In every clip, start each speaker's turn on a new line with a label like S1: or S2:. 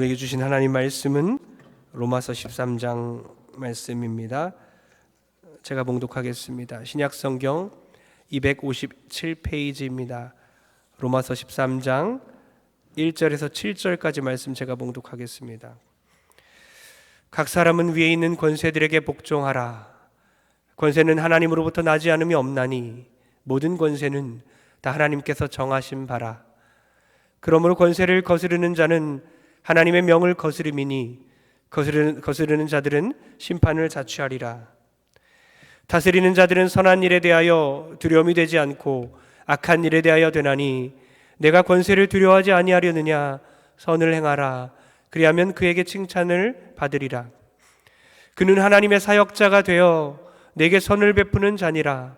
S1: 우리에게 주신 하나님 말씀은 로마서 13장 말씀입니다. 제가 봉독하겠습니다. 신약성경 257페이지입니다. 로마서 13장 1절에서 7절까지 말씀 제가 봉독하겠습니다. 각 사람은 위에 있는 권세들에게 복종하라. 권세는 하나님으로부터 나지 않음이 없나니 모든 권세는 다 하나님께서 정하신 바라. 그러므로 권세를 거스르는 자는 하나님의 명을 거스름이니 거스르는 자들은 심판을 자취하리라. 다스리는 자들은 선한 일에 대하여 두려움이 되지 않고 악한 일에 대하여 되나니 내가 권세를 두려워하지 아니하려느냐. 선을 행하라. 그리하면 그에게 칭찬을 받으리라. 그는 하나님의 사역자가 되어 내게 선을 베푸는 자니라.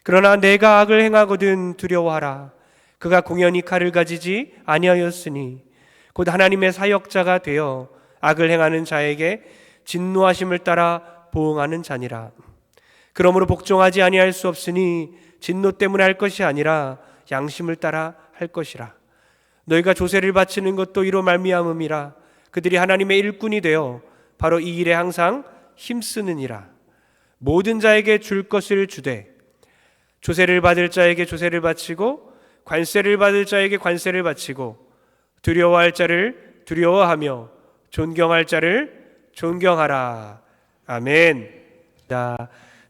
S1: 그러나 내가 악을 행하거든 두려워하라. 그가 공연히 칼을 가지지 아니하였으니 곧 하나님의 사역자가 되어 악을 행하는 자에게 진노하심을 따라 보응하는 자니라. 그러므로 복종하지 아니할 수 없으니 진노 때문에 할 것이 아니라 양심을 따라 할 것이라. 너희가 조세를 바치는 것도 이로 말미암음이라. 그들이 하나님의 일꾼이 되어 바로 이 일에 항상 힘쓰느니라. 모든 자에게 줄 것을 주되 조세를 받을 자에게 조세를 바치고 관세를 받을 자에게 관세를 바치고 두려워할 자를 두려워하며 존경할 자를 존경하라. 아멘.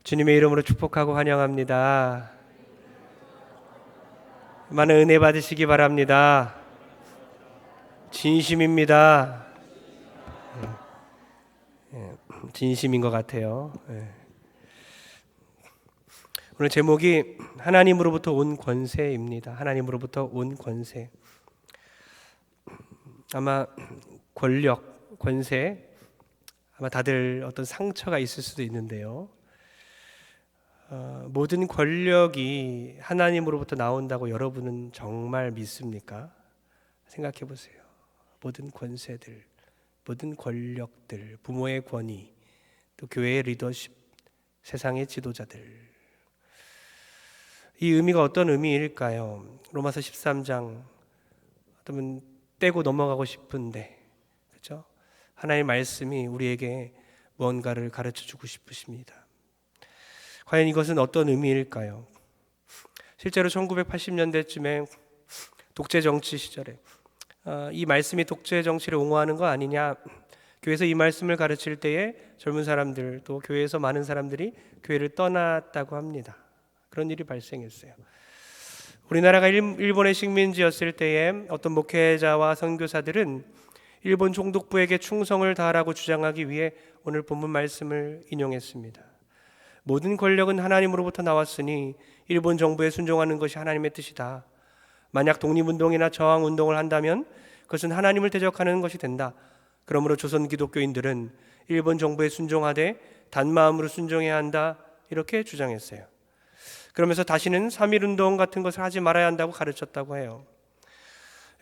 S1: 주님의 이름으로 축복하고 환영합니다. 많은 은혜 받으시기 바랍니다. 진심입니다. 진심인 것 같아요. 오늘 제목이 하나님으로부터 온 권세입니다. 하나님으로부터 온 권세. 아마 권력, 권세, 아마 다들 어떤 상처가 있을 수도 있는데요. 모든 권력이 하나님으로부터 나온다고 여러분은 정말 믿습니까? 생각해 보세요. 모든 권세들, 모든 권력들, 부모의 권위, 또 교회의 리더십, 세상의 지도자들. 이 의미가 어떤 의미일까요? 로마서 13장 어쩌면 떼고 넘어가고 싶은데, 그렇죠? 하나님의 말씀이 우리에게 무언가를 가르쳐주고 싶으십니다. 과연 이것은 어떤 의미일까요? 실제로 1980년대쯤에 독재 정치 시절에 이 말씀이 독재 정치를 옹호하는 거 아니냐, 교회에서 이 말씀을 가르칠 때에 젊은 사람들 또 교회에서 많은 사람들이 교회를 떠났다고 합니다. 그런 일이 발생했어요. 우리나라가 일본의 식민지였을 때에 어떤 목회자와 선교사들은 일본 총독부에게 충성을 다하라고 주장하기 위해 오늘 본문 말씀을 인용했습니다. 모든 권력은 하나님으로부터 나왔으니 일본 정부에 순종하는 것이 하나님의 뜻이다. 만약 독립운동이나 저항운동을 한다면 그것은 하나님을 대적하는 것이 된다. 그러므로 조선 기독교인들은 일본 정부에 순종하되 단마음으로 순종해야 한다. 이렇게 주장했어요. 그러면서 다시는 3.1운동 같은 것을 하지 말아야 한다고 가르쳤다고 해요.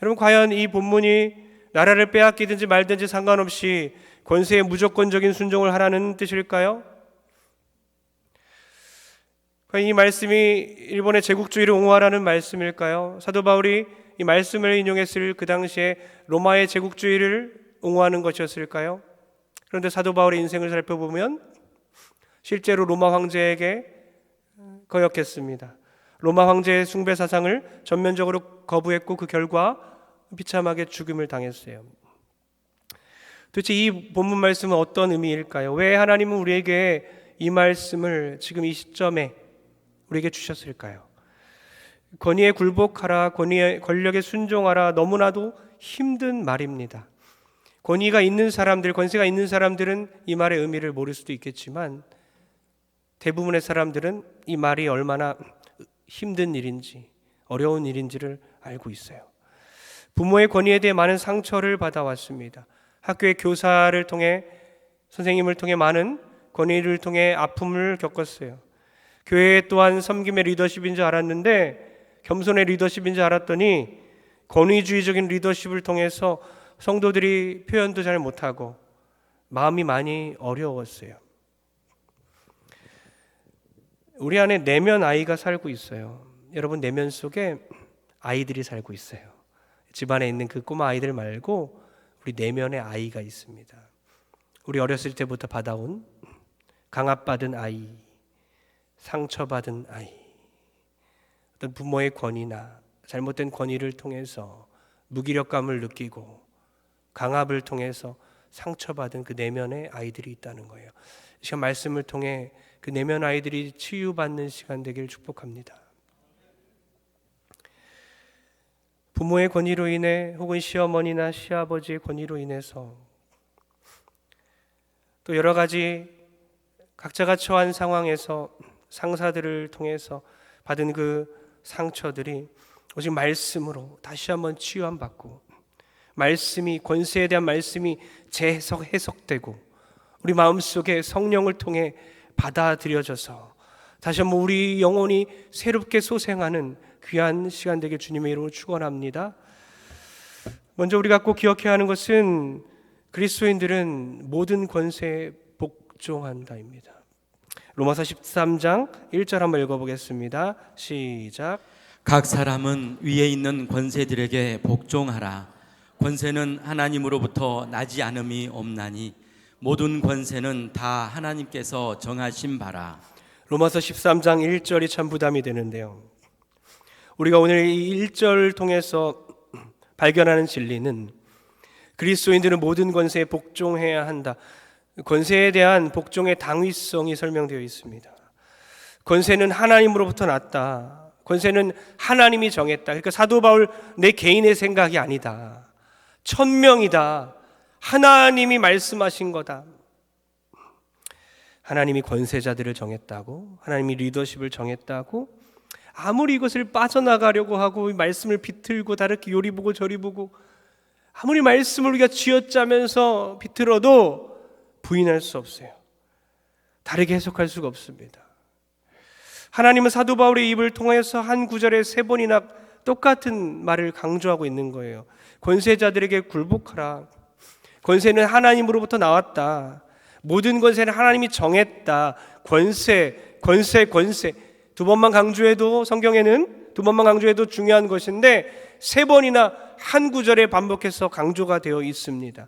S1: 여러분, 과연 이 본문이 나라를 빼앗기든지 말든지 상관없이 권세에 무조건적인 순종을 하라는 뜻일까요? 과연 이 말씀이 일본의 제국주의를 옹호하라는 말씀일까요? 사도 바울이 이 말씀을 인용했을 그 당시에 로마의 제국주의를 옹호하는 것이었을까요? 그런데 사도 바울의 인생을 살펴보면 실제로 로마 황제에게 거역했습니다. 로마 황제의 숭배 사상을 전면적으로 거부했고 그 결과 비참하게 죽임을 당했어요. 도대체 이 본문 말씀은 어떤 의미일까요? 왜 하나님은 우리에게 이 말씀을 지금 이 시점에 우리에게 주셨을까요? 권위에 굴복하라, 권력에 순종하라, 너무나도 힘든 말입니다. 권위가 있는 사람들, 권세가 있는 사람들은 이 말의 의미를 모를 수도 있겠지만 대부분의 사람들은 이 말이 얼마나 힘든 일인지, 어려운 일인지를 알고 있어요. 부모의 권위에 대해 많은 상처를 받아왔습니다. 학교의 교사를 통해, 선생님을 통해 많은 권위를 통해 아픔을 겪었어요. 교회 또한 섬김의 리더십인 줄 알았는데 겸손의 리더십인 줄 알았더니 권위주의적인 리더십을 통해서 성도들이 표현도 잘 못하고 마음이 많이 어려웠어요. 우리 안에 내면 아이가 살고 있어요. 여러분, 내면 속에 아이들이 살고 있어요. 집안에 있는 그 꼬마 아이들 말고 우리 내면의 아이가 있습니다. 우리 어렸을 때부터 받아온 강압받은 아이, 상처받은 아이, 어떤 부모의 권위나 잘못된 권위를 통해서 무기력감을 느끼고 강압을 통해서 상처받은 그 내면의 아이들이 있다는 거예요. 이 시간 말씀을 통해 그 내면 아이들이 치유받는 시간 되기를 축복합니다. 부모의 권위로 인해 혹은 시어머니나 시아버지의 권위로 인해서 또 여러 가지 각자가 처한 상황에서 상사들을 통해서 받은 그 상처들이 오직 말씀으로 다시 한번 치유함 받고, 말씀이, 권세에 대한 말씀이 해석되고 우리 마음속에 성령을 통해 받아들여져서 다시 한번 우리 영혼이 새롭게 소생하는 귀한 시간 되길 주님의 이름으로 축원합니다. 먼저 우리가 꼭 기억해야 하는 것은 그리스도인들은 모든 권세에 복종한다입니다. 로마서 13장 1절 한번 읽어보겠습니다. 시작.
S2: 각 사람은 위에 있는 권세들에게 복종하라. 권세는 하나님으로부터 나지 않음이 없나니 모든 권세는 다 하나님께서 정하신 바라.
S1: 로마서 13장 1절이 참 부담이 되는데요, 우리가 오늘 이 1절을 통해서 발견하는 진리는 그리스도인들은 모든 권세에 복종해야 한다. 권세에 대한 복종의 당위성이 설명되어 있습니다. 권세는 하나님으로부터 났다. 권세는 하나님이 정했다. 그러니까 사도 바울 내 개인의 생각이 아니다. 천명이다. 하나님이 말씀하신 거다. 하나님이 권세자들을 정했다고, 하나님이 리더십을 정했다고, 아무리 이것을 빠져나가려고 하고 말씀을 비틀고 다르게 요리 보고 저리 보고 아무리 말씀을 우리가 쥐어짜면서 비틀어도 부인할 수 없어요. 다르게 해석할 수가 없습니다. 하나님은 사도 바울의 입을 통해서 한 구절에 3번이나 똑같은 말을 강조하고 있는 거예요. 권세자들에게 굴복하라. 권세는 하나님으로부터 나왔다. 모든 권세는 하나님이 정했다. 권세. 두 번만 강조해도, 성경에는 두 번만 강조해도 중요한 것인데 3번이나 한 구절에 반복해서 강조가 되어 있습니다.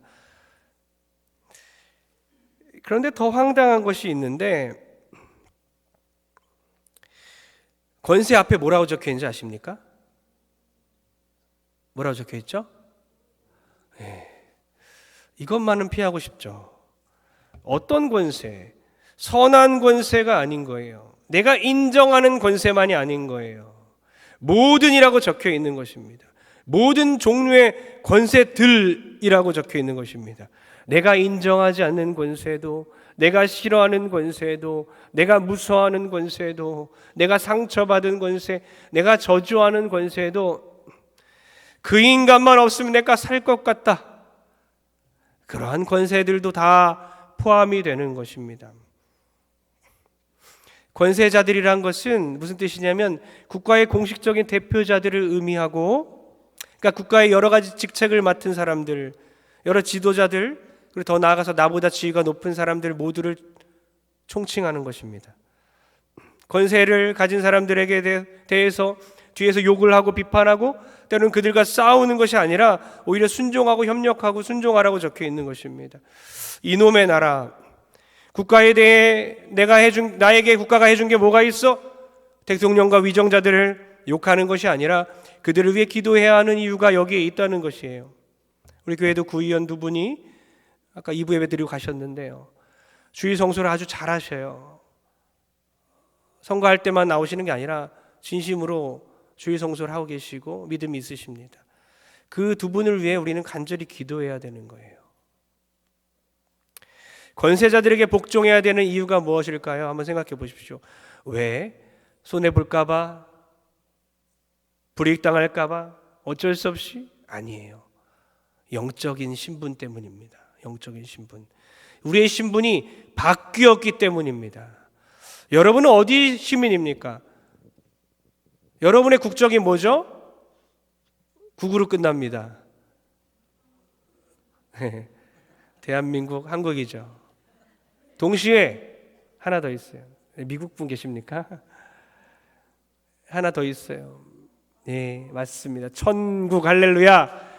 S1: 그런데 더 황당한 것이 있는데, 권세 앞에 뭐라고 적혀 있는지 아십니까? 뭐라고 적혀 있죠? 이것만은 피하고 싶죠. 어떤 권세? 선한 권세가 아닌 거예요. 내가 인정하는 권세만이 아닌 거예요. 모든이라고 적혀 있는 것입니다. 모든 종류의 권세들이라고 적혀 있는 것입니다. 내가 인정하지 않는 권세도, 내가 싫어하는 권세도, 내가 무서워하는 권세도, 내가 상처받은 권세, 내가 저주하는 권세도, 그 인간만 없으면 내가 살 것 같다. 그러한 권세들도 다 포함이 되는 것입니다. 권세자들이란 것은 무슨 뜻이냐면 국가의 공식적인 대표자들을 의미하고, 그러니까 국가의 여러 가지 직책을 맡은 사람들, 여러 지도자들, 그리고 더 나아가서 나보다 지위가 높은 사람들 모두를 총칭하는 것입니다. 권세를 가진 사람들에게 대해서 뒤에서 욕을 하고 비판하고 때로는 그들과 싸우는 것이 아니라 오히려 순종하고 협력하고 순종하라고 적혀 있는 것입니다. 이놈의 나라, 국가에 대해 나에게 국가가 해준 게 뭐가 있어? 대통령과 위정자들을 욕하는 것이 아니라 그들을 위해 기도해야 하는 이유가 여기에 있다는 것이에요. 우리 교회도 구의원 2분이 아까 2부 예배 드리고 가셨는데요, 주일 성소를 아주 잘하셔요. 선거할 때만 나오시는 게 아니라 진심으로 주일 성소를 하고 계시고 믿음이 있으십니다. 그 2분을 위해 우리는 간절히 기도해야 되는 거예요. 권세자들에게 복종해야 되는 이유가 무엇일까요? 한번 생각해 보십시오. 왜? 손해볼까 봐? 불이익당할까 봐? 어쩔 수 없이? 아니에요. 영적인 신분 때문입니다. 영적인 신분. 우리의 신분이 바뀌었기 때문입니다. 여러분은 어디 시민입니까? 여러분의 국적이 뭐죠? 국으로 끝납니다. 대한민국, 한국이죠. 동시에 하나 더 있어요. 미국 분 계십니까? 하나 더 있어요. 네, 맞습니다. 천국, 할렐루야.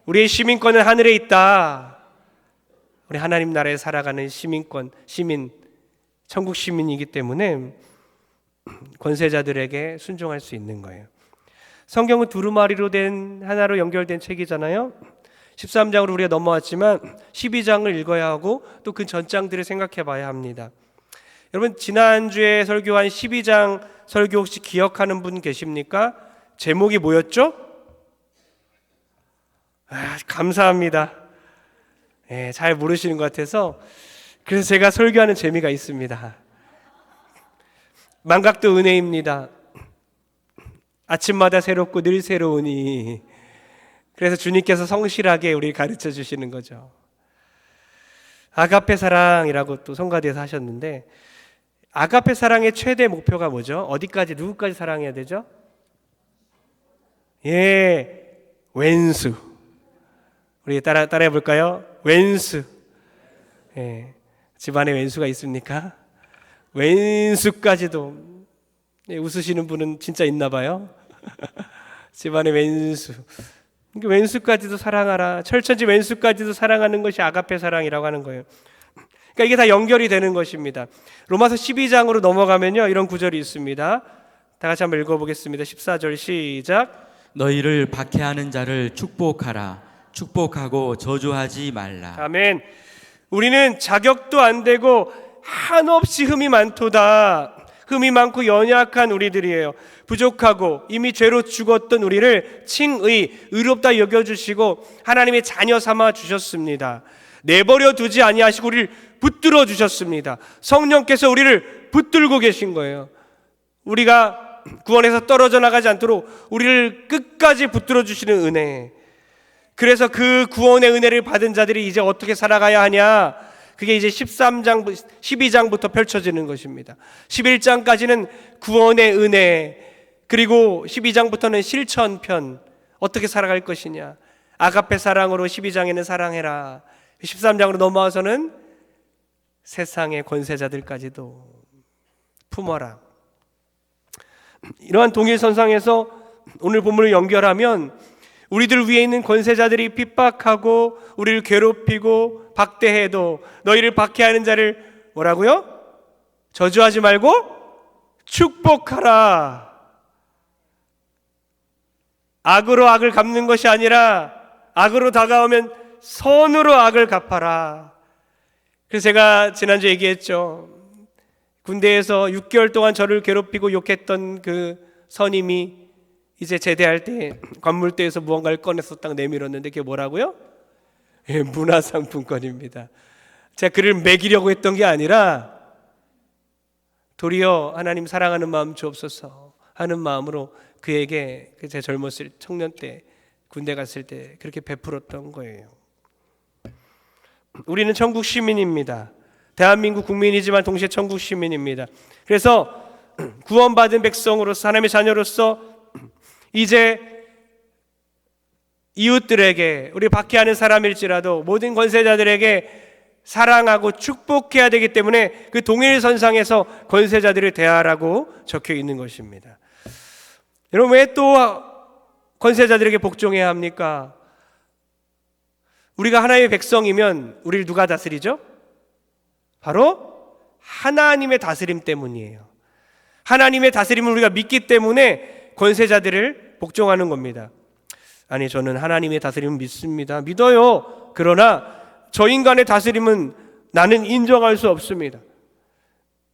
S1: 우리의 시민권은 하늘에 있다. 우리 하나님 나라에 살아가는 시민, 천국 시민이기 때문에 권세자들에게 순종할 수 있는 거예요. 성경은 두루마리로 된 하나로 연결된 책이잖아요. 13장으로 우리가 넘어왔지만 12장을 읽어야 하고 또 그 전장들을 생각해 봐야 합니다. 여러분, 지난주에 설교한 12장 설교 혹시 기억하는 분 계십니까? 제목이 뭐였죠? 감사합니다. 잘 모르시는 것 같아서 그래서 제가 설교하는 재미가 있습니다. 망각도 은혜입니다. 아침마다 새롭고 늘 새로우니. 그래서 주님께서 성실하게 우리를 가르쳐 주시는 거죠. 아가페 사랑이라고 또 성가대에서 하셨는데, 아가페 사랑의 최대 목표가 뭐죠? 어디까지, 누구까지 사랑해야 되죠? 왼수. 우리 따라해 볼까요? 왼수. 집안에 왼수가 있습니까? 왼수까지도. 웃으시는 분은 진짜 있나 봐요. 집안에 왼수. 왼수까지도 사랑하라. 철천지 왼수까지도 사랑하는 것이 아가페 사랑이라고 하는 거예요. 그러니까 이게 다 연결이 되는 것입니다. 로마서 12장으로 넘어가면요, 이런 구절이 있습니다. 다 같이 한번 읽어보겠습니다. 14절 시작.
S2: 너희를 박해하는 자를 축복하라. 축복하고 저주하지 말라.
S1: 아멘. 우리는 자격도 안 되고 한없이 흠이 많도다. 흠이 많고 연약한 우리들이에요. 부족하고 이미 죄로 죽었던 우리를 칭의, 의롭다 여겨주시고 하나님의 자녀 삼아 주셨습니다. 내버려 두지 아니하시고 우리를 붙들어 주셨습니다. 성령께서 우리를 붙들고 계신 거예요. 우리가 구원에서 떨어져 나가지 않도록 우리를 끝까지 붙들어 주시는 은혜. 그래서 그 구원의 은혜를 받은 자들이 이제 어떻게 살아가야 하냐? 그게 이제 12장부터 펼쳐지는 것입니다. 11장까지는 구원의 은혜, 그리고 12장부터는 실천편, 어떻게 살아갈 것이냐. 아가페 사랑으로 12장에는 사랑해라. 13장으로 넘어와서는 세상의 권세자들까지도 품어라. 이러한 동일선상에서 오늘 본문을 연결하면 우리들 위에 있는 권세자들이 핍박하고 우리를 괴롭히고 박대해도 너희를 박해하는 자를 뭐라고요? 저주하지 말고 축복하라. 악으로 악을 갚는 것이 아니라 악으로 다가오면 선으로 악을 갚아라. 그래서 제가 지난주에 얘기했죠. 군대에서 6개월 동안 저를 괴롭히고 욕했던 그 선임이 이제 제대할 때 관물대에서 무언가를 꺼내서 딱 내밀었는데 그게 뭐라고요? 문화상품권입니다. 제가 그를 먹이려고 했던 게 아니라 도리어 하나님 사랑하는 마음 주옵소서 하는 마음으로 그에게 제 젊었을 청년 때 군대 갔을 때 그렇게 베풀었던 거예요. 우리는 천국 시민입니다. 대한민국 국민이지만 동시에 천국 시민입니다. 그래서 구원받은 백성으로서 하나님의 자녀로서 이제 이웃들에게, 우리 박해하는 사람일지라도 모든 권세자들에게 사랑하고 축복해야 되기 때문에 그 동일선상에서 권세자들을 대하라고 적혀 있는 것입니다. 여러분, 왜 또 권세자들에게 복종해야 합니까? 우리가 하나님의 백성이면 우리를 누가 다스리죠? 바로 하나님의 다스림 때문이에요. 하나님의 다스림을 우리가 믿기 때문에 권세자들을 복종하는 겁니다. 아니, 저는 하나님의 다스림을 믿습니다. 믿어요. 그러나 저 인간의 다스림은 나는 인정할 수 없습니다.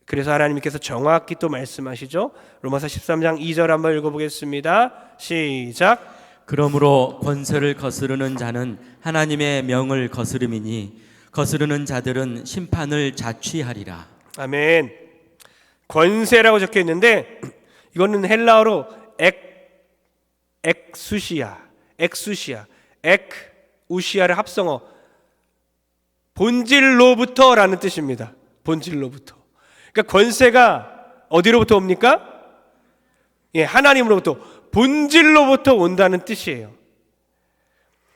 S1: 그래서 하나님께서 정확히 또 말씀하시죠. 로마서 13장 2절 한번 읽어보겠습니다. 시작.
S2: 그러므로 권세를 거스르는 자는 하나님의 명을 거스름이니 거스르는 자들은 심판을 자취하리라. 아멘.
S1: 권세라고 적혀 있는데 이거는 헬라어로 엑수시아, 우시아의 합성어 본질로부터라는 뜻입니다. 본질로부터. 그러니까 권세가 어디로부터 옵니까? 하나님으로부터, 본질로부터 온다는 뜻이에요.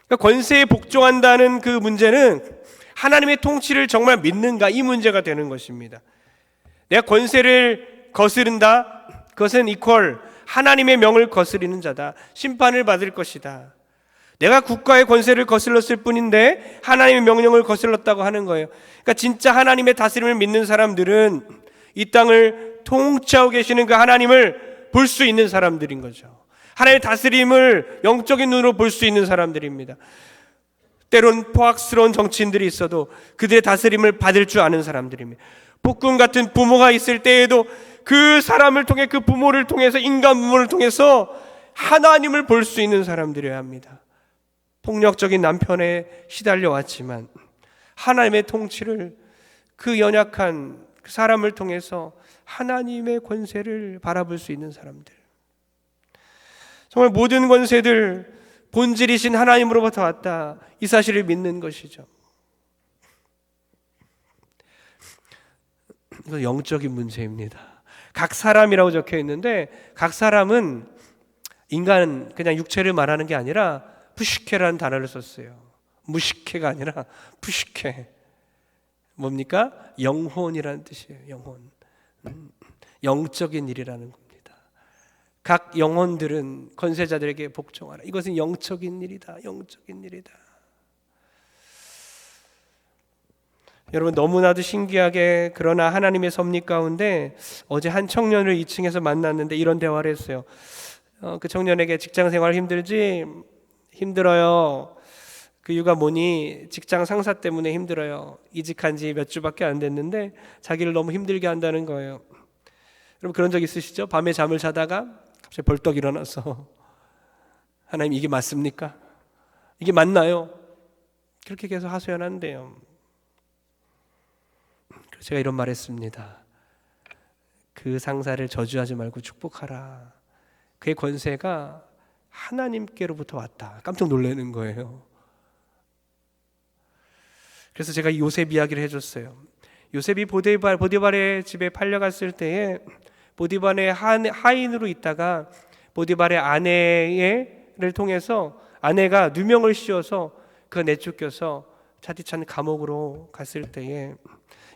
S1: 그러니까 권세에 복종한다는 그 문제는 하나님의 통치를 정말 믿는가, 이 문제가 되는 것입니다. 내가 권세를 거스른다, 그것은 이퀄 하나님의 명을 거스리는 자다, 심판을 받을 것이다. 내가 국가의 권세를 거슬렀을 뿐인데 하나님의 명령을 거슬렀다고 하는 거예요. 그러니까 진짜 하나님의 다스림을 믿는 사람들은 이 땅을 통치하고 계시는 그 하나님을 볼 수 있는 사람들인 거죠. 하나님의 다스림을 영적인 눈으로 볼 수 있는 사람들입니다. 때론 포악스러운 정치인들이 있어도 그들의 다스림을 받을 줄 아는 사람들입니다. 폭군 같은 부모가 있을 때에도 그 사람을 통해, 그 부모를 통해서, 인간 부모를 통해서 하나님을 볼 수 있는 사람들이어야 합니다. 폭력적인 남편에 시달려왔지만 하나님의 통치를, 그 연약한 그 사람을 통해서 하나님의 권세를 바라볼 수 있는 사람들. 정말 모든 권세들 본질이신 하나님으로부터 왔다, 이 사실을 믿는 것이죠. 이건 영적인 문제입니다. 각 사람이라고 적혀 있는데, 각 사람은 인간, 그냥 육체를 말하는 게 아니라 푸시케라는 단어를 썼어요. 무시케가 아니라 푸시케. 뭡니까? 영혼이라는 뜻이에요. 영혼. 영적인 일이라는 겁니다. 각 영혼들은 권세자들에게 복종하라. 이것은 영적인 일이다. 영적인 일이다. 여러분, 너무나도 신기하게, 그러나 하나님의 섭리 가운데 어제 한 청년을 2층에서 만났는데 이런 대화를 했어요. 그 청년에게 직장생활 힘들지? 힘들어요. 그 이유가 뭐니? 직장 상사 때문에 힘들어요. 이직한 지 몇 주밖에 안 됐는데 자기를 너무 힘들게 한다는 거예요. 여러분, 그런 적 있으시죠? 밤에 잠을 자다가 갑자기 벌떡 일어나서 하나님, 이게 맞습니까? 이게 맞나요? 그렇게 계속 하소연한대요. 그래서 제가 이런 말 했습니다. 그 상사를 저주하지 말고 축복하라. 그의 권세가 하나님께로부터 왔다. 깜짝 놀라는 거예요. 그래서 제가 요셉 이야기를 해줬어요. 요셉이 보디발의 집에 팔려갔을 때에 보디발의 하인으로 있다가 보디발의 아내를 통해서 아내가 누명을 씌워서 그가 내쫓겨서 차디찬 감옥으로 갔을 때에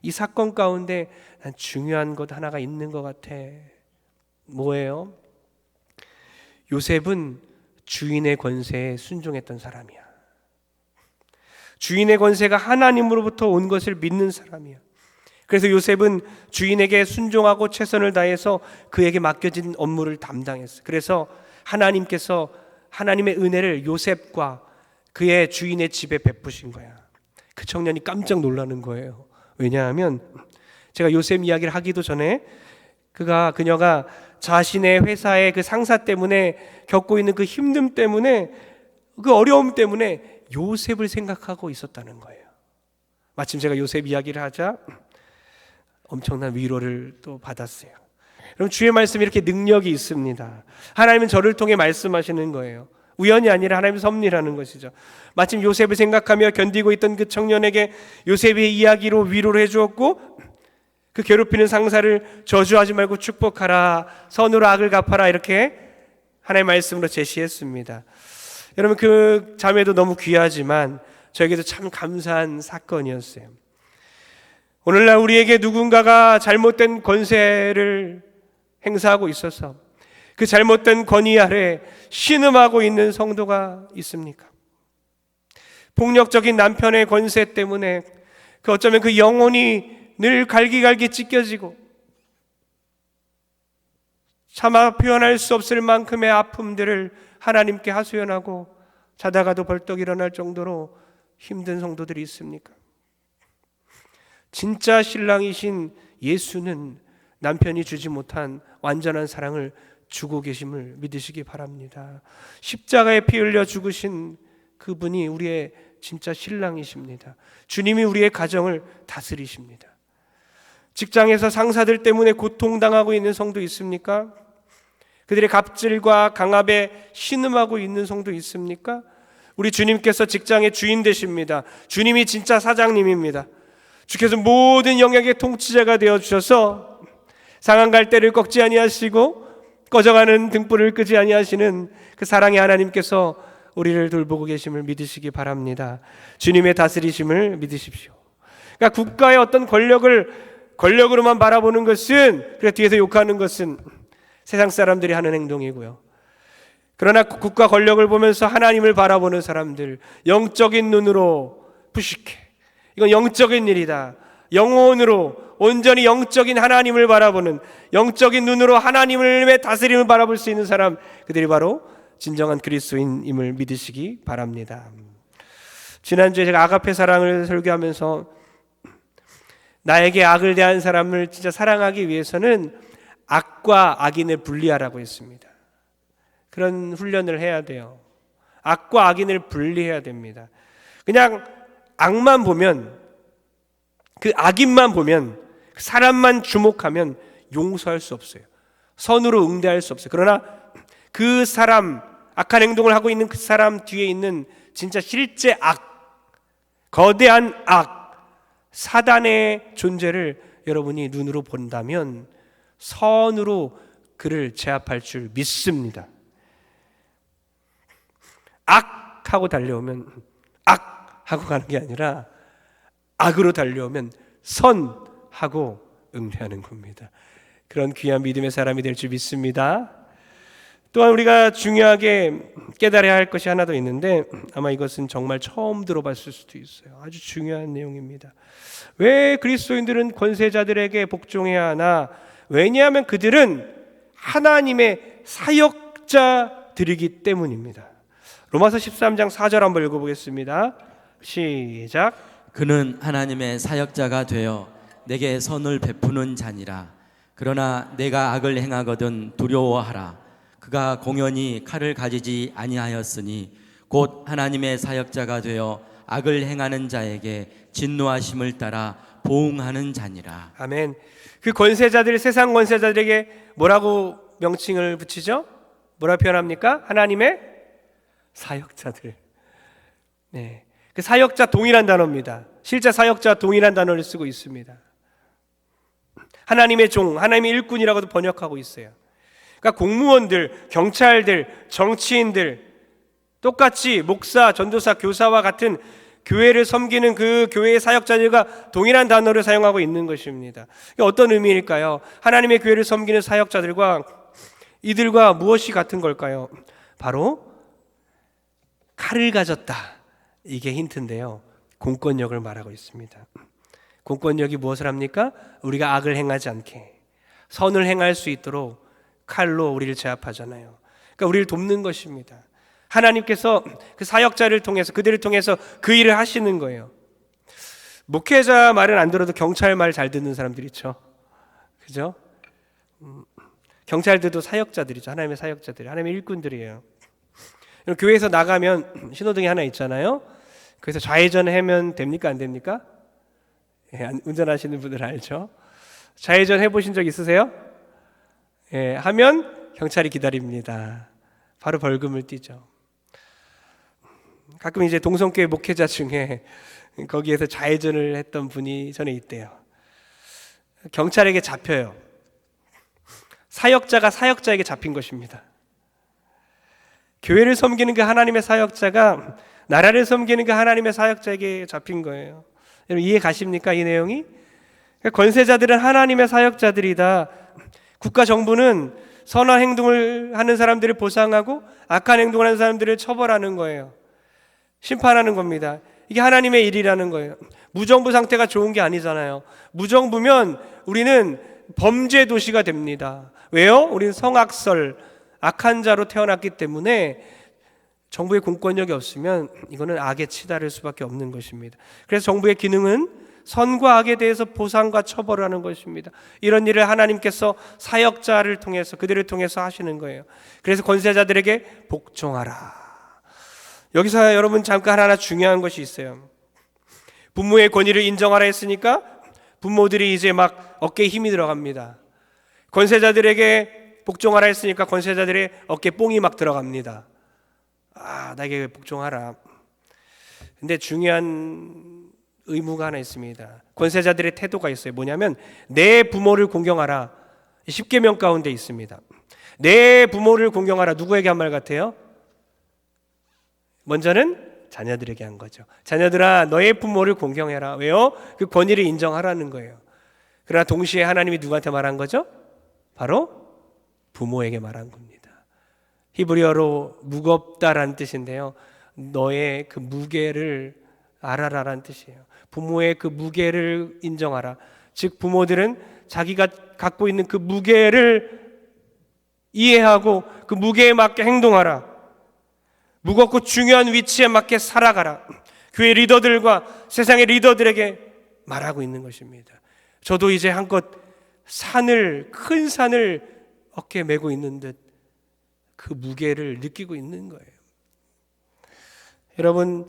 S1: 이 사건 가운데 난 중요한 것 하나가 있는 것 같아. 뭐예요? 요셉은 주인의 권세에 순종했던 사람이야. 주인의 권세가 하나님으로부터 온 것을 믿는 사람이야. 그래서 요셉은 주인에게 순종하고 최선을 다해서 그에게 맡겨진 업무를 담당했어. 그래서 하나님께서 하나님의 은혜를 요셉과 그의 주인의 집에 베푸신 거야. 그 청년이 깜짝 놀라는 거예요. 왜냐하면 제가 요셉 이야기를 하기도 전에 그녀가 자신의 회사의 그 상사 때문에 겪고 있는 그 힘듦 때문에, 그 어려움 때문에 요셉을 생각하고 있었다는 거예요. 마침 제가 요셉 이야기를 하자 엄청난 위로를 또 받았어요. 여러분, 주의 말씀이 이렇게 능력이 있습니다. 하나님은 저를 통해 말씀하시는 거예요. 우연이 아니라 하나님의 섭리라는 것이죠. 마침 요셉을 생각하며 견디고 있던 그 청년에게 요셉의 이야기로 위로를 해주었고, 그 괴롭히는 상사를 저주하지 말고 축복하라, 선으로 악을 갚아라, 이렇게 하나님의 말씀으로 제시했습니다. 여러분, 그 자매도 너무 귀하지만 저에게도 참 감사한 사건이었어요. 오늘날 우리에게 누군가가 잘못된 권세를 행사하고 있어서 그 잘못된 권위 아래 신음하고 있는 성도가 있습니까? 폭력적인 남편의 권세 때문에 어쩌면 그 영혼이 늘 갈기갈기 찢겨지고 차마 표현할 수 없을 만큼의 아픔들을 하나님께 하소연하고 자다가도 벌떡 일어날 정도로 힘든 성도들이 있습니까? 진짜 신랑이신 예수는 남편이 주지 못한 완전한 사랑을 주고 계심을 믿으시기 바랍니다. 십자가에 피 흘려 죽으신 그분이 우리의 진짜 신랑이십니다. 주님이 우리의 가정을 다스리십니다. 직장에서 상사들 때문에 고통당하고 있는 성도 있습니까? 그들의 갑질과 강압에 신음하고 있는 성도 있습니까? 우리 주님께서 직장의 주인 되십니다. 주님이 진짜 사장님입니다. 주께서 모든 영역의 통치자가 되어주셔서 상한 갈대를 꺾지 아니하시고 꺼져가는 등불을 끄지 아니하시는 그 사랑의 하나님께서 우리를 돌보고 계심을 믿으시기 바랍니다. 주님의 다스리심을 믿으십시오. 그러니까 국가의 어떤 권력으로만 바라보는 것은, 그래 뒤에서 욕하는 것은 세상 사람들이 하는 행동이고요. 그러나 국가 권력을 보면서 하나님을 바라보는 사람들, 영적인 눈으로 부식해. 이건 영적인 일이다. 영혼으로 온전히 영적인 하나님을 바라보는, 영적인 눈으로 하나님의 다스림을 바라볼 수 있는 사람, 그들이 바로 진정한 그리스도인임을 믿으시기 바랍니다. 지난주에 제가 아가페 사랑을 설교하면서 나에게 악을 대한 사람을 진짜 사랑하기 위해서는 악과 악인을 분리하라고 했습니다. 그런 훈련을 해야 돼요. 악과 악인을 분리해야 됩니다. 그냥 악만 보면, 그 악인만 보면, 그 사람만 주목하면 용서할 수 없어요. 선으로 응대할 수 없어요. 그러나 그 사람, 악한 행동을 하고 있는 그 사람 뒤에 있는 진짜 실제 악, 거대한 악, 사단의 존재를 여러분이 눈으로 본다면 선으로 그를 제압할 줄 믿습니다. 악하고 달려오면 악하고 가는 게 아니라 악으로 달려오면 선하고 응대하는 겁니다. 그런 귀한 믿음의 사람이 될 줄 믿습니다. 또한 우리가 중요하게 깨달아야 할 것이 하나 더 있는데, 아마 이것은 정말 처음 들어봤을 수도 있어요. 아주 중요한 내용입니다. 왜 그리스도인들은 권세자들에게 복종해야 하나? 왜냐하면 그들은 하나님의 사역자들이기 때문입니다. 로마서 13장 4절 한번 읽어보겠습니다. 시작.
S2: 그는 하나님의 사역자가 되어 내게 선을 베푸는 자니라. 그러나 내가 악을 행하거든 두려워하라. 그가 공연히 칼을 가지지 아니하였으니 곧 하나님의 사역자가 되어 악을 행하는 자에게 진노하심을 따라 보응하는 자니라.
S1: 아멘. 그 권세자들, 세상 권세자들에게 뭐라고 명칭을 붙이죠? 뭐라 표현합니까? 하나님의 사역자들. 네, 그 사역자 동일한 단어입니다. 실제 사역자 동일한 단어를 쓰고 있습니다. 하나님의 종, 하나님의 일꾼이라고도 번역하고 있어요. 그러니까 공무원들, 경찰들, 정치인들, 똑같이 목사, 전도사, 교사와 같은 교회를 섬기는 그 교회의 사역자들과 동일한 단어를 사용하고 있는 것입니다. 어떤 의미일까요? 하나님의 교회를 섬기는 사역자들과 이들과 무엇이 같은 걸까요? 바로 칼을 가졌다. 이게 힌트인데요. 공권력을 말하고 있습니다. 공권력이 무엇을 합니까? 우리가 악을 행하지 않게, 선을 행할 수 있도록 칼로 우리를 제압하잖아요. 그러니까 우리를 돕는 것입니다. 하나님께서 그 사역자를 통해서, 그들을 통해서 그 일을 하시는 거예요. 목회자 말은 안 들어도 경찰 말 잘 듣는 사람들 있죠. 그죠? 경찰들도 사역자들이죠. 하나님의 사역자들이, 하나님의 일꾼들이에요. 교회에서 나가면 신호등이 하나 있잖아요. 그래서 좌회전하면 됩니까? 안 됩니까? 예, 운전하시는 분들 알죠? 좌회전 해보신 적 있으세요? 예, 하면 경찰이 기다립니다. 바로 벌금을 띄죠. 가끔 이제 동성교회 목회자 중에 거기에서 좌회전을 했던 분이 전에 있대요. 경찰에게 잡혀요. 사역자가 사역자에게 잡힌 것입니다. 교회를 섬기는 그 하나님의 사역자가 나라를 섬기는 그 하나님의 사역자에게 잡힌 거예요. 여러분 이해 가십니까? 이 내용이? 권세자들은 하나님의 사역자들이다. 국가 정부는 선한 행동을 하는 사람들을 보상하고 악한 행동을 하는 사람들을 처벌하는 거예요. 심판하는 겁니다. 이게 하나님의 일이라는 거예요. 무정부 상태가 좋은 게 아니잖아요. 무정부면 우리는 범죄 도시가 됩니다. 왜요? 우리는 성악설, 악한 자로 태어났기 때문에 정부의 공권력이 없으면 이거는 악에 치달을 수밖에 없는 것입니다. 그래서 정부의 기능은 선과 악에 대해서 보상과 처벌을 하는 것입니다. 이런 일을 하나님께서 사역자를 통해서, 그들을 통해서 하시는 거예요. 그래서 권세자들에게 복종하라. 여기서 여러분 잠깐 하나 중요한 것이 있어요. 부모의 권위를 인정하라 했으니까 부모들이 이제 막 어깨에 힘이 들어갑니다. 권세자들에게 복종하라 했으니까 권세자들의 어깨에 뽕이 막 들어갑니다. 나에게 복종하라. 근데 중요한 의무가 하나 있습니다. 권세자들의 태도가 있어요. 뭐냐면 내 부모를 공경하라. 10계명 가운데 있습니다. 내 부모를 공경하라. 누구에게 한 말 같아요? 먼저는 자녀들에게 한 거죠. 자녀들아 너의 부모를 공경해라. 왜요? 그 권위를 인정하라는 거예요. 그러나 동시에 하나님이 누구한테 말한 거죠? 바로 부모에게 말한 겁니다. 히브리어로 무겁다라는 뜻인데요. 너의 그 무게를 알아라라는 뜻이에요. 부모의 그 무게를 인정하라. 즉 부모들은 자기가 갖고 있는 그 무게를 이해하고 그 무게에 맞게 행동하라. 무겁고 중요한 위치에 맞게 살아가라. 교회 리더들과 세상의 리더들에게 말하고 있는 것입니다. 저도 이제 한껏 큰 산을 어깨에 메고 있는 듯 그 무게를 느끼고 있는 거예요. 여러분,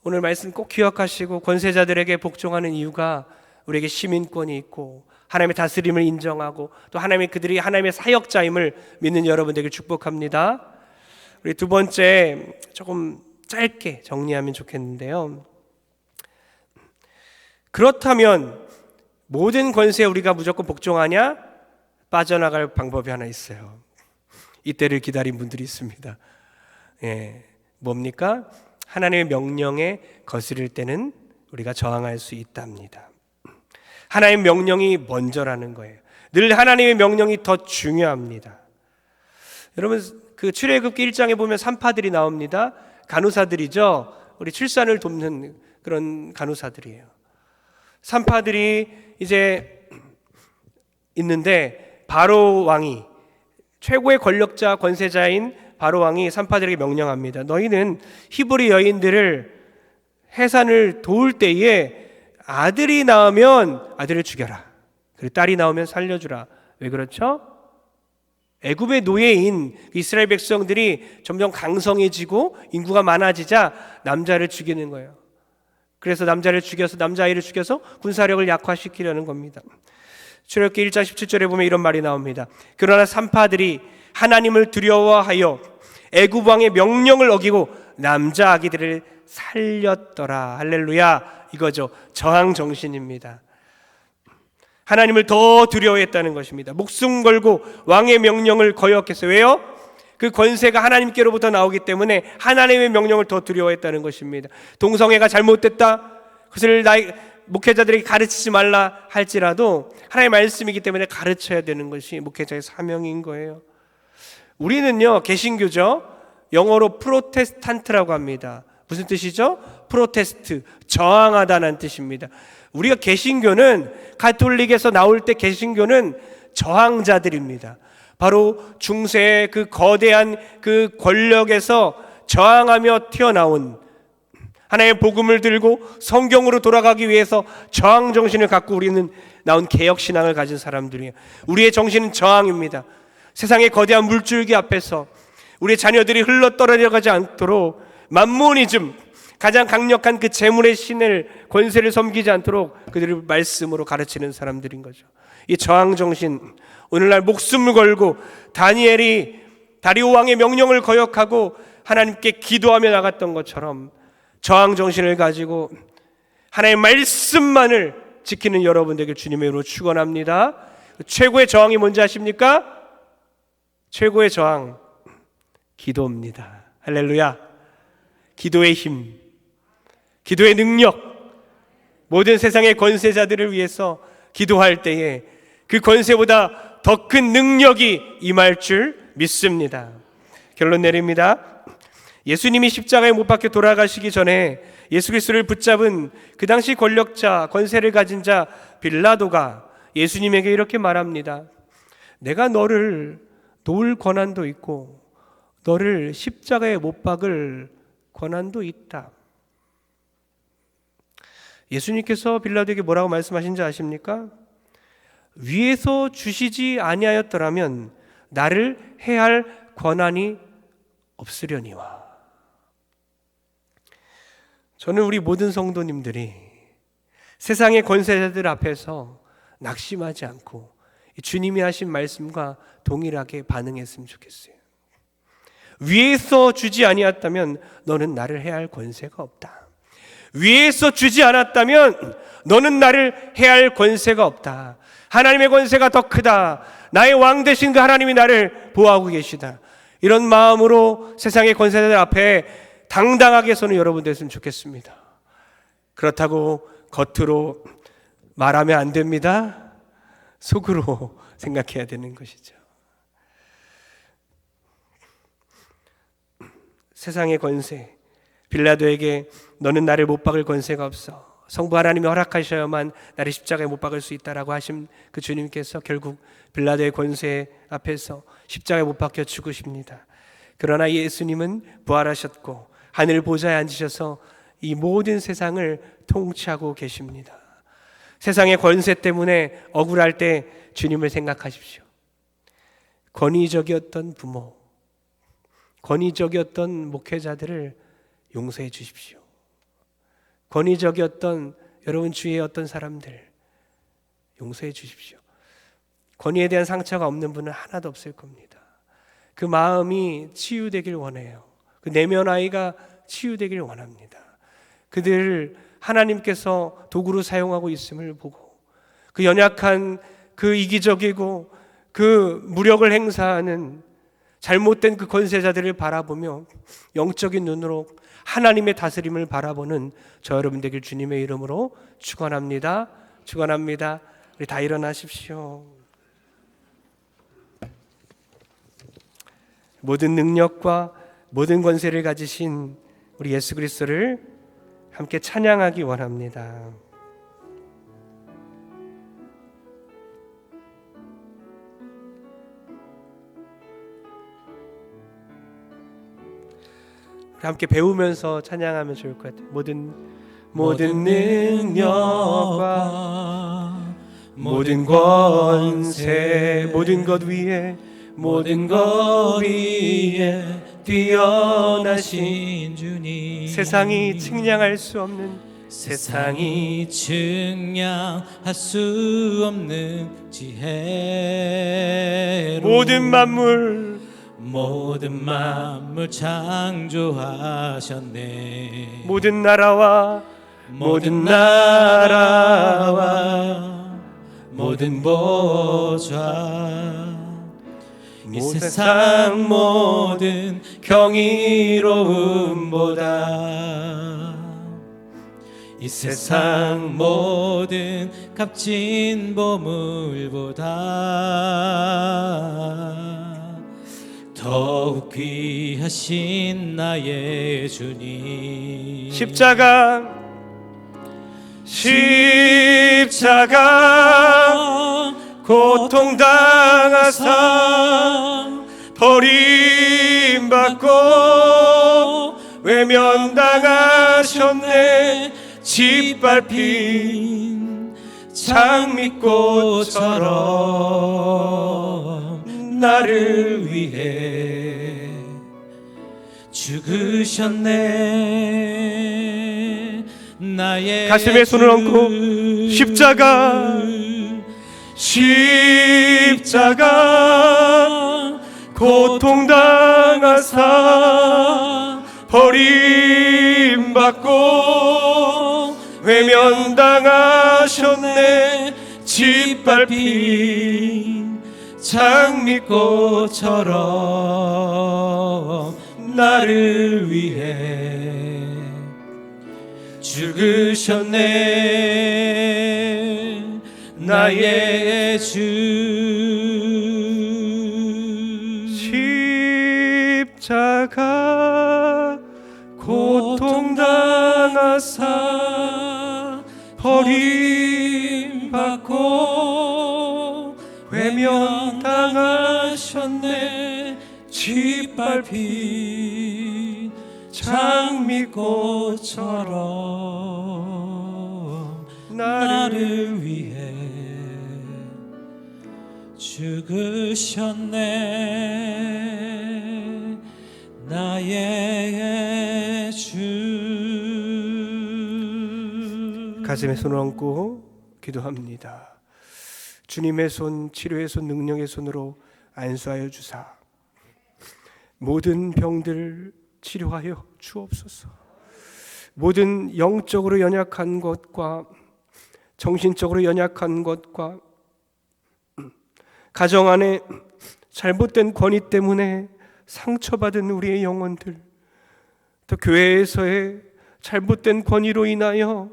S1: 오늘 말씀 꼭 기억하시고 권세자들에게 복종하는 이유가 우리에게 시민권이 있고 하나님의 다스림을 인정하고 또 그들이 하나님의 사역자임을 믿는 여러분 되길 축복합니다. 우리 두 번째 조금 짧게 정리하면 좋겠는데요. 그렇다면 모든 권세에 우리가 무조건 복종하냐? 빠져나갈 방법이 하나 있어요. 이때를 기다린 분들이 있습니다. 뭡니까? 하나님의 명령에 거스릴 때는 우리가 저항할 수 있답니다. 하나님의 명령이 먼저라는 거예요. 늘 하나님의 명령이 더 중요합니다. 여러분, 그 출애굽기 1장에 보면 산파들이 나옵니다. 간호사들이죠. 우리 출산을 돕는 그런 간호사들이에요. 산파들이 이제 있는데 바로 왕이, 최고의 권력자 권세자인 바로 왕이 산파들에게 명령합니다. 너희는 히브리 여인들을 해산을 도울 때에 아들이 낳으면 아들을 죽여라. 그리고 딸이 나오면 살려주라. 왜 그렇죠? 애굽의 노예인 이스라엘 백성들이 점점 강성해지고 인구가 많아지자 남자를 죽이는 거예요. 그래서 남자아이를 죽여서 군사력을 약화시키려는 겁니다. 출애굽기 1장 17절에 보면 이런 말이 나옵니다. 그러나 산파들이 하나님을 두려워하여 애굽 왕의 명령을 어기고 남자 아기들을 살렸더라. 할렐루야. 이거죠. 저항 정신입니다. 하나님을 더 두려워했다는 것입니다. 목숨 걸고 왕의 명령을 거역했어요. 왜요? 그 권세가 하나님께로부터 나오기 때문에 하나님의 명령을 더 두려워했다는 것입니다. 동성애가 잘못됐다, 그것을 목회자들에게 가르치지 말라 할지라도 하나님의 말씀이기 때문에 가르쳐야 되는 것이 목회자의 사명인 거예요. 우리는요, 개신교죠. 영어로 프로테스탄트라고 합니다. 무슨 뜻이죠? 프로테스트, 저항하다는 뜻입니다. 우리가 개신교는, 가톨릭에서 나올 때 개신교는 저항자들입니다. 바로 중세의 그 거대한 그 권력에서 저항하며 튀어나온, 하나님의 복음을 들고 성경으로 돌아가기 위해서 저항 정신을 갖고 우리는 나온 개혁신앙을 가진 사람들이에요. 우리의 정신은 저항입니다. 세상의 거대한 물줄기 앞에서 우리의 자녀들이 흘러떨어져 가지 않도록 만모니즘, 가장 강력한 그 재물의 신을, 권세를 섬기지 않도록 그들을 말씀으로 가르치는 사람들인 거죠. 이 저항 정신, 오늘날 목숨을 걸고 다니엘이 다리오 왕의 명령을 거역하고 하나님께 기도하며 나갔던 것처럼 저항 정신을 가지고 하나님의 말씀만을 지키는 여러분 되길 주님의 이름으로 축원합니다. 최고의 저항이 뭔지 아십니까? 최고의 저항, 기도입니다. 할렐루야. 기도의 힘, 기도의 능력, 모든 세상의 권세자들을 위해서 기도할 때에 그 권세보다 더 큰 능력이 임할 줄 믿습니다. 결론 내립니다. 예수님이 십자가에 못 박혀 돌아가시기 전에 예수 그리스도를 붙잡은 그 당시 권력자, 권세를 가진 자 빌라도가 예수님에게 이렇게 말합니다. 내가 너를 놓을 권한도 있고 너를 십자가에 못 박을 권한도 있다. 예수님께서 빌라도에게 뭐라고 말씀하신지 아십니까? 위에서 주시지 아니하였더라면 나를 해할 권한이 없으려니와. 저는 우리 모든 성도님들이 세상의 권세자들 앞에서 낙심하지 않고 주님이 하신 말씀과 동일하게 반응했으면 좋겠어요. 위에서 주지 아니었다면 너는 나를 해할 권세가 없다. 위에서 주지 않았다면 너는 나를 해할 권세가 없다. 하나님의 권세가 더 크다. 나의 왕 되신 그 하나님이 나를 보호하고 계시다. 이런 마음으로 세상의 권세자들 앞에 당당하게 서는 여러분 됐으면 좋겠습니다. 그렇다고 겉으로 말하면 안 됩니다. 속으로 생각해야 되는 것이죠. 세상의 권세, 빌라도에게 너는 나를 못 박을 권세가 없어, 성부 하나님이 허락하셔야만 나를 십자가에 못 박을 수 있다라고 하신 그 주님께서 결국 빌라도의 권세 앞에서 십자가에 못 박혀 죽으십니다. 그러나 예수님은 부활하셨고 하늘 보좌에 앉으셔서 이 모든 세상을 통치하고 계십니다. 세상의 권세 때문에 억울할 때 주님을 생각하십시오. 권위적이었던 부모, 권위적이었던 목회자들을 용서해 주십시오. 권위적이었던 여러분 주위의 어떤 사람들 용서해 주십시오. 권위에 대한 상처가 없는 분은 하나도 없을 겁니다. 그 마음이 치유되길 원해요. 그 내면 아이가 치유되길 원합니다. 그들을 하나님께서 도구로 사용하고 있음을 보고 그 연약한, 그 이기적이고 그 무력을 행사하는 잘못된 그 권세자들을 바라보며 영적인 눈으로 하나님의 다스림을 바라보는 저 여러분 되길 주님의 이름으로 축원합니다. 축원합니다. 우리 다 일어나십시오. 모든 능력과 모든 권세를 가지신 우리 예수 그리스도를 함께 찬양하기 원합니다. 우리 함께 배우면서 찬양하면 좋을 것 같아요. 모든 능력과 모든 권세, 모든 것 위에 뛰어나신 주님, 세상이 측량할 수 없는,
S3: 세상이 측량할 수 없는 지혜로
S1: 모든 만물
S3: 창조하셨네.
S1: 모든 나라와
S3: 모든 보좌, 이 세상 모든 경이로움보다, 이 세상 모든 값진 보물보다 더욱 귀하신 나의 주님.
S1: 십자가 고통당하사 버림받고 외면당하셨네. 짓밟힌 장미꽃처럼 나를 위해
S3: 죽으셨네. 나의
S1: 가슴에 손을 얹고 십자가 고통당하사 버림받고 외면당하셨네. 짓밟힌 장미꽃처럼 나를 위해 죽으셨네. 나의 주. 십자가 고통당하사 버림받고 외면당하셨네. 짓밟힌 장미꽃처럼 나를 위해 죽으셨네. 나의 주. 가슴에 손을 얹고 기도합니다. 주님의 손, 치료의 손, 능력의 손으로 안수하여 주사 모든 병들 치료하여 주옵소서. 모든 영적으로 연약한 것과 정신적으로 연약한 것과 가정 안에 잘못된 권위 때문에 상처받은 우리의 영혼들, 또 교회에서의 잘못된 권위로 인하여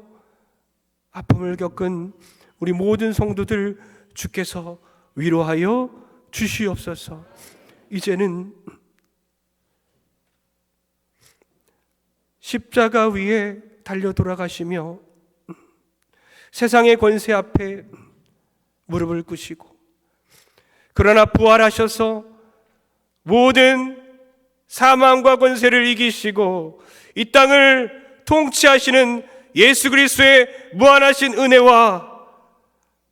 S1: 아픔을 겪은 우리 모든 성도들 주께서 위로하여 주시옵소서. 이제는 십자가 위에 달려 돌아가시며 세상의 권세 앞에 무릎을 꿇으시고, 그러나 부활하셔서 모든 사망과 권세를 이기시고 이 땅을 통치하시는 예수 그리스도의 무한하신 은혜와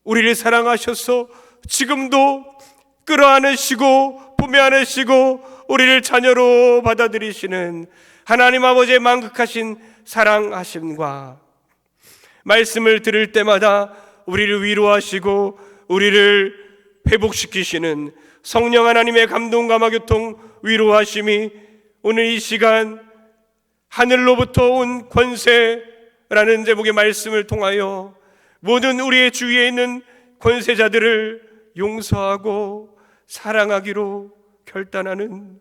S1: 우리를 사랑하셔서 지금도 끌어안으시고 품에 안으시고 우리를 자녀로 받아들이시는 하나님 아버지의 만극하신 사랑하심과 말씀을 들을 때마다 우리를 위로하시고 우리를 회복시키시는 성령 하나님의 감동 감화교통 위로하심이 오늘 이 시간 하늘로부터 온 권세라는 제목의 말씀을 통하여 모든 우리의 주위에 있는 권세자들을 용서하고 사랑하기로 결단하는,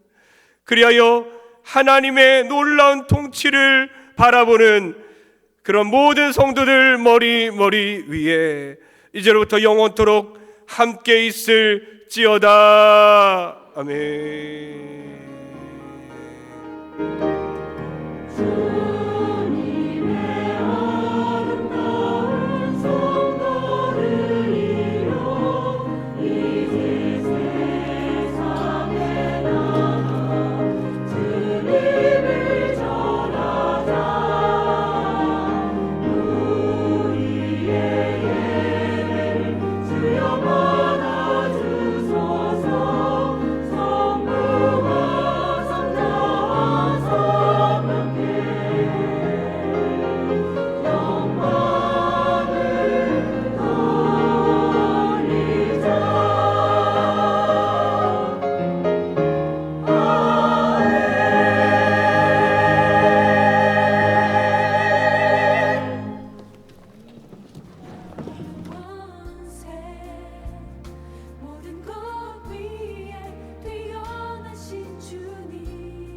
S1: 그리하여 하나님의 놀라운 통치를 바라보는 그런 모든 성도들 머리 위에 이제로부터 영원토록 함께 있을지어다. 아멘.